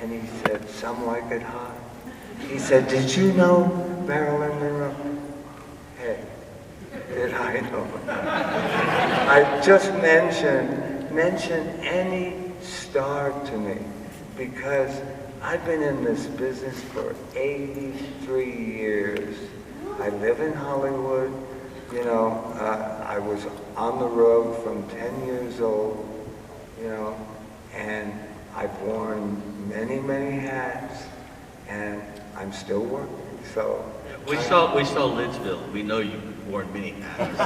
And he said, some like it hot. He said, did you know Marilyn Monroe? Hey, did I know? I just mention any star to me, because I've been in this business for 83 years. I live in Hollywood. You know, I was on the road from 10 years old, you know, and I've worn many, many hats, and I'm still working, so. We saw Lidsville. We know you've worn many hats.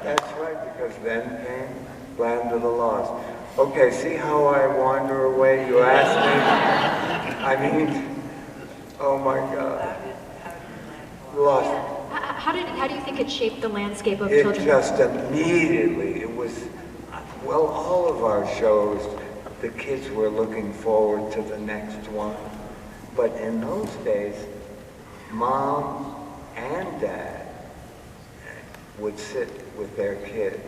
That's right, because then came Land of the Lost. Okay, see how I wander away? You asked me. I mean, oh my God. Lost. How do you think it shaped the landscape of children's? It just immediately, it was, well, all of our shows, the kids were looking forward to the next one. But in those days, mom and dad would sit with their kid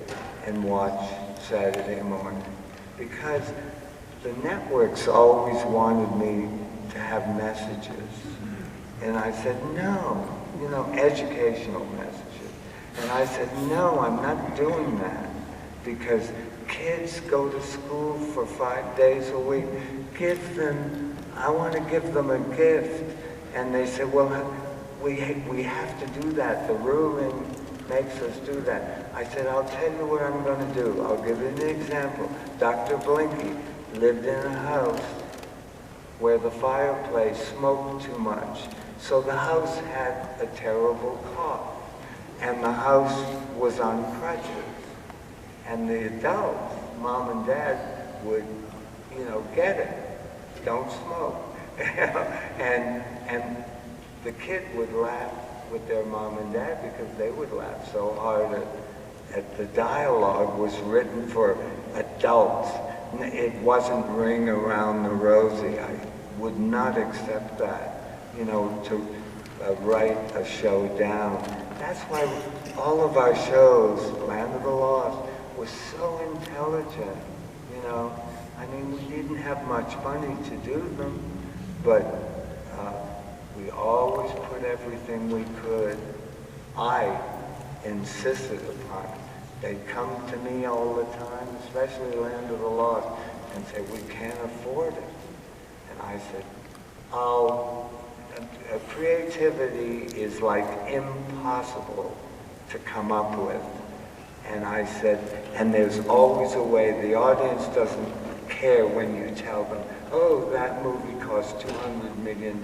and watch Saturday morning, because the networks always wanted me to have messages. And I said, no, you know, educational messages. And I said, no, I'm not doing that, because kids go to school for 5 days a week. I want to give them a gift. And they said, well, we have to do that. The ruling makes us do that. I said, I'll tell you what I'm going to do. I'll give you an example. Dr. Blinky lived in a house where the fireplace smoked too much. So the house had a terrible cough. And the house was on crutches. And the adults, mom and dad, would, you know, get it. Don't smoke. and the kid would laugh with their mom and dad, because they would laugh so hard at the dialogue was written for adults. It wasn't Ring Around the Rosie. I would not accept that, you know, to write a show down. That's why all of our shows, Land of the Lost, was so intelligent, you know. I mean, we didn't have much money to do them, but we always put everything we could. I insisted upon it. They'd come to me all the time, especially Land of the Lost, and say, we can't afford it. And I said, creativity is like impossible to come up with. And I said, and there's always a way. The audience doesn't care when you tell them, oh, that movie cost $200 million.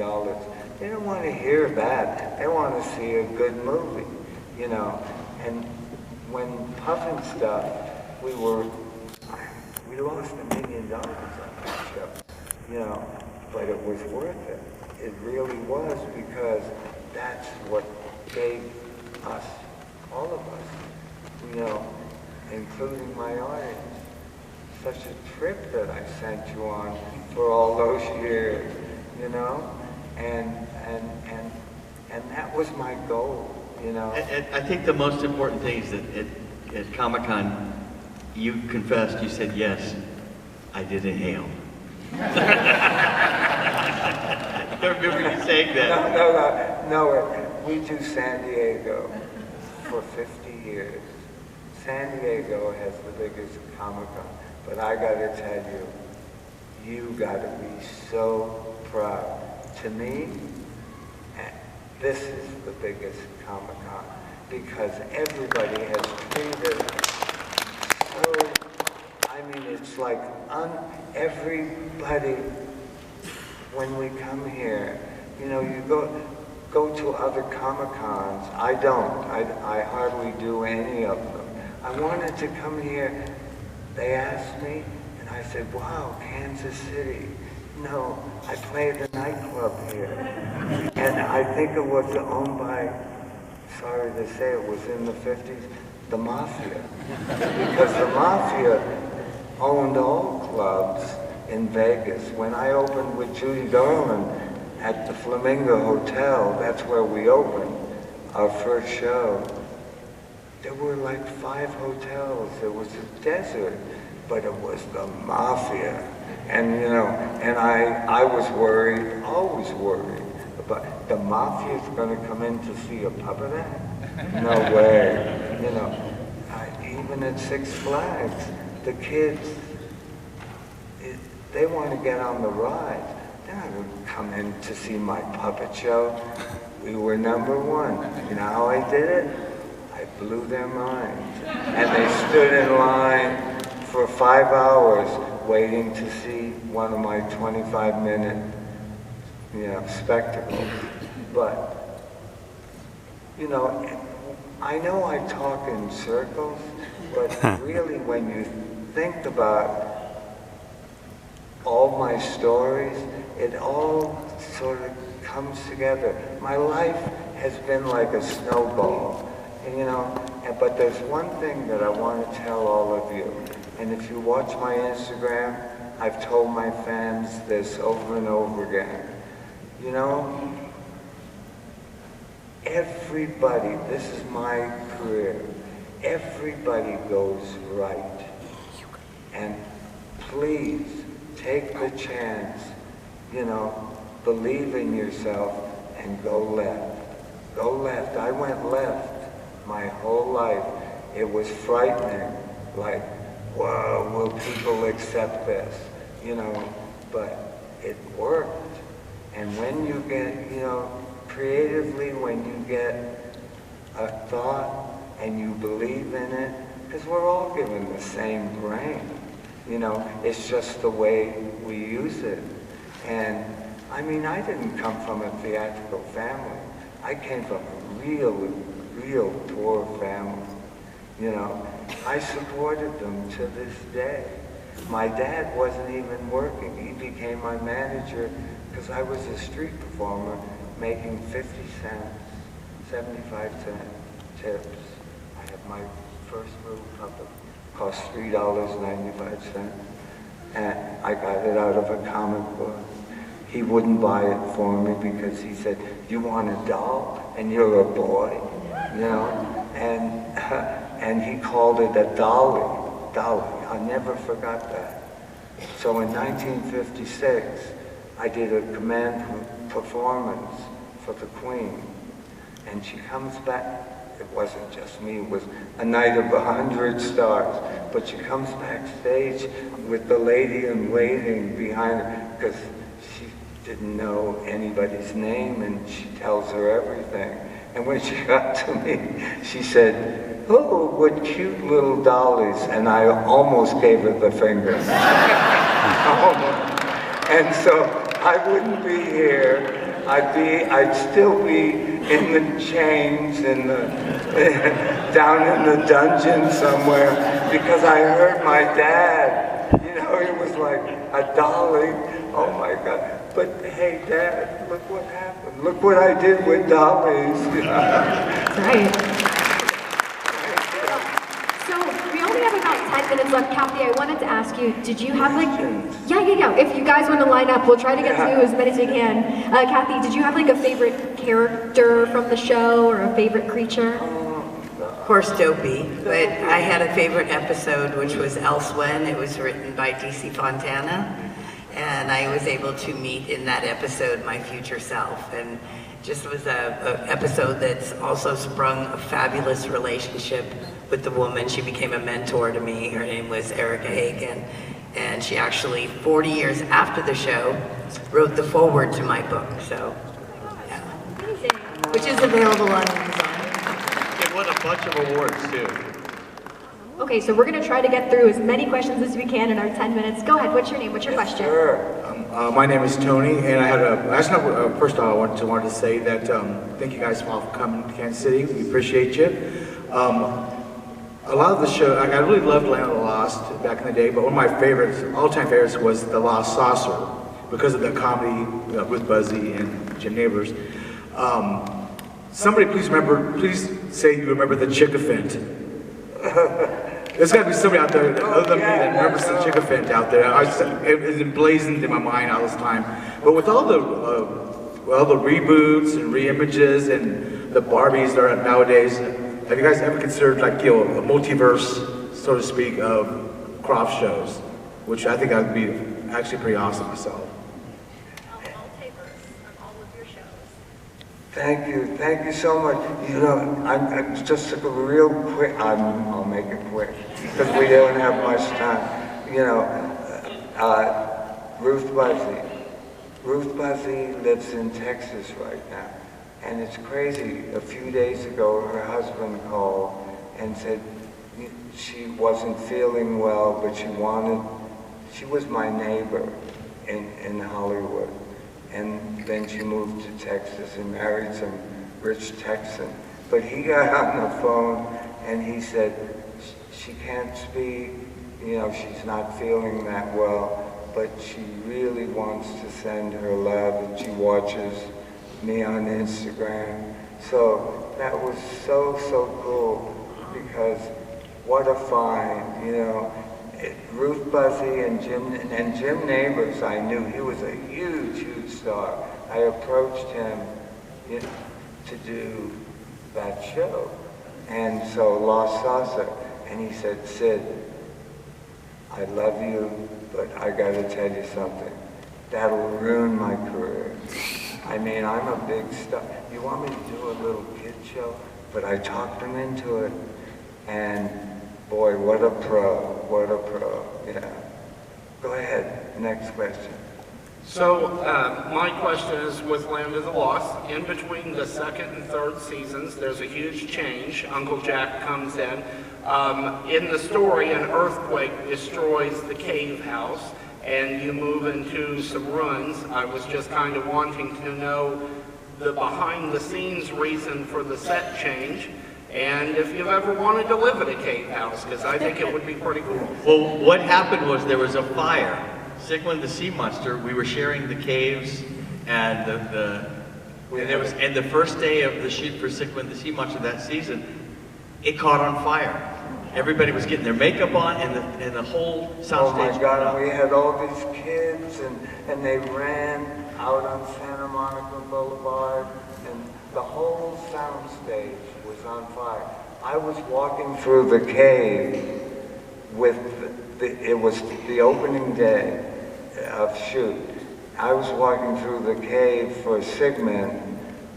They don't want to hear that. They want to see a good movie, you know. And when Puffin stuff, we lost $1 million on that show, you know, but it was worth it. It really was, because that's what gave us, all of us, you know, including my audience, such a trip that I sent you on for all those years, you know, and that was my goal, you know. And I think the most important thing is that at Comicon, you confessed, you said, yes, I did inhale. I remember you saying that. No, we do San Diego for 50 years. San Diego has the biggest Comicon, but I gotta tell you, you gotta be so proud. To me, this is the biggest Comicon, because everybody has treated so, I mean, it's like everybody, when we come here, you know, you go to other Comicons. I don't. I hardly do any of them. I wanted to come here. They asked me, and I said, wow, Kansas City. No, I played a nightclub here. And I think it was owned by, sorry to say, it was in the 50s, the Mafia. Because the Mafia owned all clubs in Vegas. When I opened with Judy Garland at the Flamingo Hotel, that's where we opened our first show. There were like 5 hotels. There was a desert. but it was the mafia. And you know, and I was worried, always worried, about the mafia's gonna come in to see a puppet act? No way. You know, even at Six Flags, the kids, they want to get on the ride. They're not going to come in to see my puppet show. We were #1. You know how I did it? I blew their minds. And they stood in line for 5 hours waiting to see one of my 25-minute, you know, spectacles. But, you know I talk in circles, but really when you think about all my stories, it all sort of comes together. My life has been like a snowball, and, you know, but there's one thing that I want to tell all of you, and if you watch my Instagram, I've told my fans this over and over again. You know, everybody, this is my career, everybody goes right. And please, take the chance, you know, believe in yourself and go left. Go left. I went left my whole life. It was frightening, like, whoa, will people accept this? You know, but it worked. And when you get, you know, creatively, when you get a thought and you believe in it, because we're all given the same brain. You know, it's just the way we use it. And I mean, I didn't come from a theatrical family. I came from a real poor family. You know, I supported them to this day. My dad wasn't even working. He became my manager because I was a street performer making 50 cents, 75 cent tips. I had my first little puppet. Cost $3.95, and I got it out of a comic book. He wouldn't buy it for me because he said, "You want a doll and you're a boy," you know, and he called it a dolly. I never forgot that. So in 1956, I did a command performance for the Queen, and she comes back. It wasn't just me, it was a night of 100 stars. But she comes backstage with the lady in waiting behind her because she didn't know anybody's name, and she tells her everything. And when she got to me, she said, "Oh, what cute little dollies." And I almost gave her the finger. And so I wouldn't be here. I'd still be in the chains, down in the dungeon somewhere, because I heard my dad, you know, he was like a dolly. Oh my God. But hey, Dad, look what happened. Look what I did with dollies. That's right. So we only have about 10 minutes left. Kathy, I wanted to ask you, did you have like, yeah. If you guys want to line up, we'll try to get to as many as we can. Kathy, did you have like a favorite character from the show or a favorite creature? Of course, Dopey, but I had a favorite episode, which was Elsewhen. It was written by DC Fontana, and I was able to meet in that episode my future self, and just was a episode that's also sprung a fabulous relationship with the woman. She became a mentor to me. Her name was Erica Hagen, and she actually, 40 years after the show, wrote the foreword to my book, so, yeah. Amazing. Which is available on Amazon. It won a bunch of awards, too. Okay, so we're going to try to get through as many questions as we can in our 10 minutes. Go ahead, what's your name? What's your question? Sure. My name is Tony, and I had first of all, I wanted to say that thank you guys all for coming to Kansas City. We appreciate you. A lot of the show, I really loved Land of the Lost back in the day, but one of my favorites, all-time favorites, was The Lost Saucer, because of the comedy with Buzzy and Jim Neighbors. Somebody please say you remember the Chickafant. There's got to be somebody out there other than me that remembers the Chickafant out there. It was emblazoned in my mind all this time. But with all the reboots and reimages and the Barbies that are nowadays, have you guys ever considered, like, you know, a multiverse, so to speak, of Krofft shows, which I think would be actually pretty awesome myself. Thank you so much. You know, I'm just a real quick, I'll make it quick, because we don't have much time. You know, Ruth Buzzy lives in Texas right now, and it's crazy. A few days ago, her husband called and said she wasn't feeling well, but she was my neighbor in Hollywood. And then she moved to Texas and married some rich Texan. But he got on the phone and he said, she can't speak, you know, she's not feeling that well, but she really wants to send her love, and she watches me on Instagram. So that was so cool, because what a find, you know. Ruth Buzzy and Jim Neighbors, I knew he was a huge star. I approached him to do that show, and so Lost Saucer, and he said, Sid, I love you, but I gotta tell you something. That'll ruin my career. I mean, I'm a big star. You want me to do a little kid show? But I talked him into it, and boy, what a pro, yeah. Go ahead, next question. So, my question is, with Land of the Lost, in between the second and third seasons, there's a huge change. Uncle Jack comes in. In the story, an earthquake destroys the cave house, and you move into some ruins. I was just kind of wanting to know the behind-the-scenes reason for the set change, and if you've ever wanted to live in a cave house, because I think it would be pretty cool. Well, what happened was there was a fire. Sigmund the sea monster, we were sharing the caves, and and the first day of the shoot for Sigmund the sea monster that season, it caught on fire. Everybody was getting their makeup on, and the whole soundstage. Oh my God! We had all these kids, and they ran out on Santa Monica Boulevard, and the whole soundstage was on fire. I was walking through the cave with it was the opening day of shoot. I was walking through the cave for Sigmund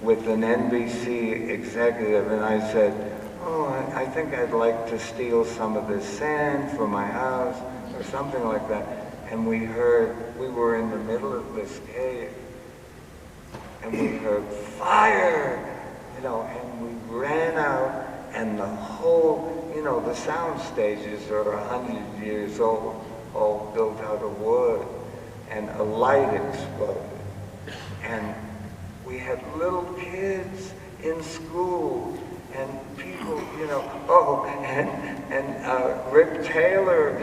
with an NBC executive, and I said, oh, I think I'd like to steal some of this sand for my house, or something like that. And we were in the middle of this cave, and we heard fire, you know, and we ran out, and the whole, you know, the sound stages are 100 years old, all built out of wood, and a light exploded. And we had little kids in school, and people, you know, oh, and Rip Taylor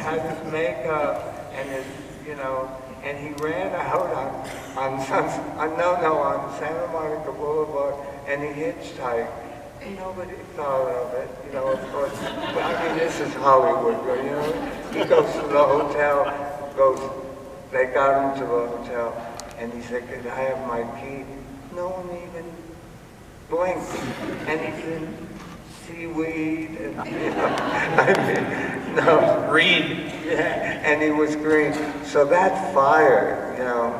had his makeup and his, you know, and he ran out on Santa Monica Boulevard, and he hitchhiked. Nobody thought of it, you know, of course. But I mean, this is Hollywood, you know. He goes to the hotel, they got him to the hotel, and he said, could I have my key? No one even blinked. And he's in seaweed, and, you know, I mean, no. Green. Yeah, and he was green. So that fire, you know,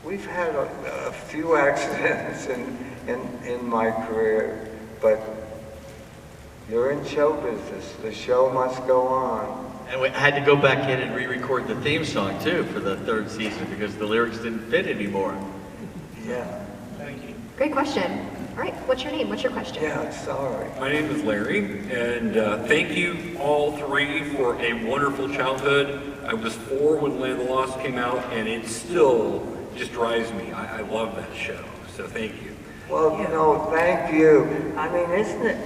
we've had a few accidents in my career, but you're in show business. The show must go on. And we had to go back in and re-record the theme song too for the third season because the lyrics didn't fit anymore. Yeah. Thank you. Great question. All right, what's your name? What's your question? Yeah, sorry. My name is Larry, and thank you all three for a wonderful childhood. I was 4 when Land of the Lost came out, and it still just drives me. I love that show, so thank you. Well, you know, thank you. I mean, isn't it,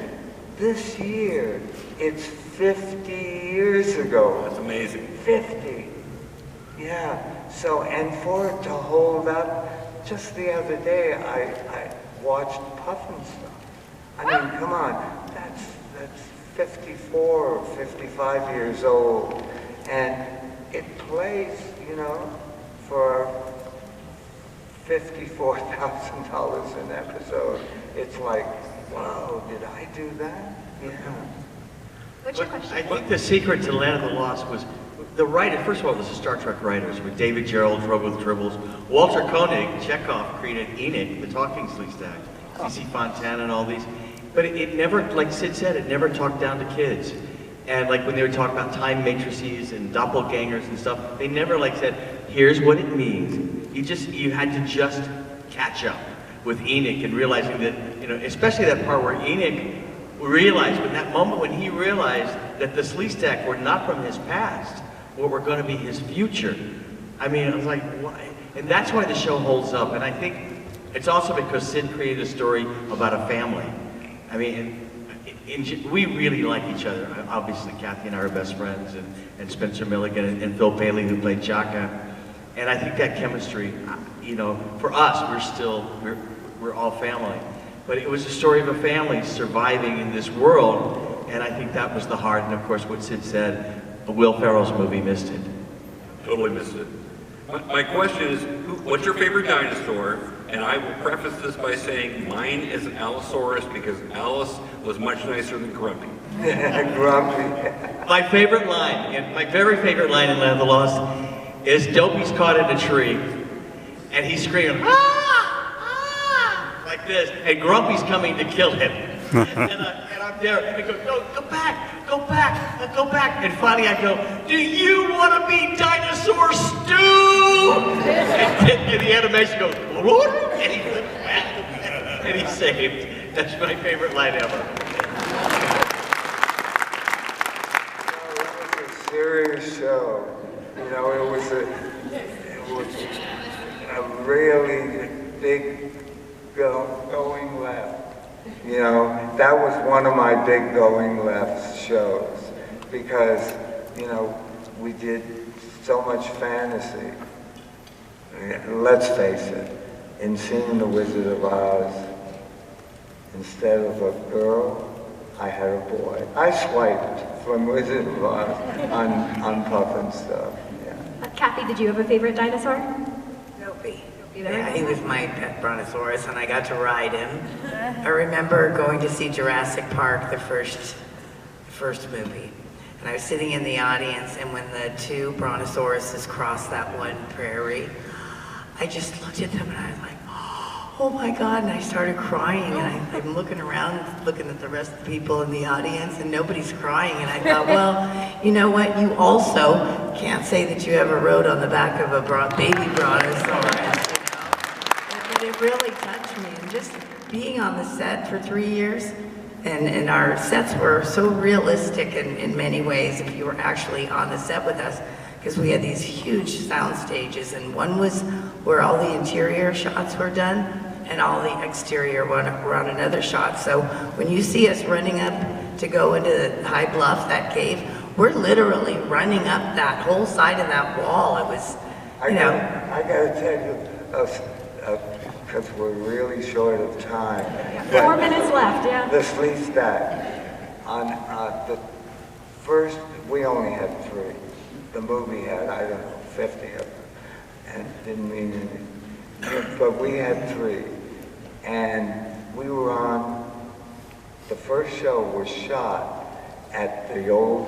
this year, it's 50 years ago. That's amazing. 50. Yeah. So, and for it to hold up, just the other day, I watched Pufnstuf. I mean, come on, that's 54 or 55 years old, and it plays, you know, for $54,000 an episode. It's like, wow, did I do that? What's your question? I think the secret to Land of the Lost was the writer. First of all, this is Star Trek writers with David Gerrold, Drove with Dribbles, Walter Koenig, Chekhov created Enoch, the talking Sleestak, C.C. Fontana, and all these. But it never, like Sid said, it never talked down to kids. And like when they were talking about time matrices and doppelgangers and stuff, they never like said, here's what it means. You had to just catch up with Enoch and realizing that, especially that part where Enoch realized, when that moment when he realized that the Sleestak were not from his past, what were going to be his future. I mean, I was like, why? And that's why the show holds up. And I think it's also because Sid created a story about a family. I mean, we really like each other. Obviously, Kathy and I are best friends, and Spencer Milligan and Phil Bailey, who played Chaka. And I think that chemistry, for us, we're all family. But it was a story of a family surviving in this world, and I think that was the heart. And of course, what Sid said, Will Ferrell's movie missed it. Totally missed it. My question is, what's your favorite dinosaur? And I will preface this by saying mine is an Allosaurus because Alice was much nicer than Grumpy. Grumpy. My favorite line, and my very favorite line in Land of the Lost, is Dopey's caught in a tree, and he's screaming, like this, and Grumpy's coming to kill him. and I'm there, and I go, no, go back, go back, go back. And finally I go, do you want to be dinosaur stew? and the animation goes, what? And he flips back, and he's saved. That's my favorite line ever. It was a serious show. It was a really big going left. That was one of my big going left shows because, we did so much fantasy. Let's face it, in seeing The Wizard of Oz, instead of a girl, I had a boy. I swiped from Wizard of Oz on Puff and stuff. Yeah. Kathy, did you have a favorite dinosaur? Dopey. Yeah, he was my pet brontosaurus, and I got to ride him. I remember going to see Jurassic Park, the first movie, and I was sitting in the audience, and when the two brontosauruses crossed that one prairie, I just looked at them and I was like, oh my God, and I started crying, and I'm looking around, looking at the rest of the people in the audience, and nobody's crying, and I thought, well, you know what, you also can't say that you ever rode on the back of a baby brontosaurus. But it really touched me, and just being on the set for 3 years, and our sets were so realistic in many ways if you were actually on the set with us, because we had these huge sound stages, and one was where all the interior shots were done, and all the exterior were on another shot. So when you see us running up to go into the high bluff, that cave, we're literally running up that whole side of that wall. It was, I gotta tell you, because we're really short of time. 4 minutes left, yeah. The Sleestak, on the first, we only had 3. The movie had, I don't know, 50 of them, and it didn't mean anything. But we had 3, and we were on, the first show was shot at the old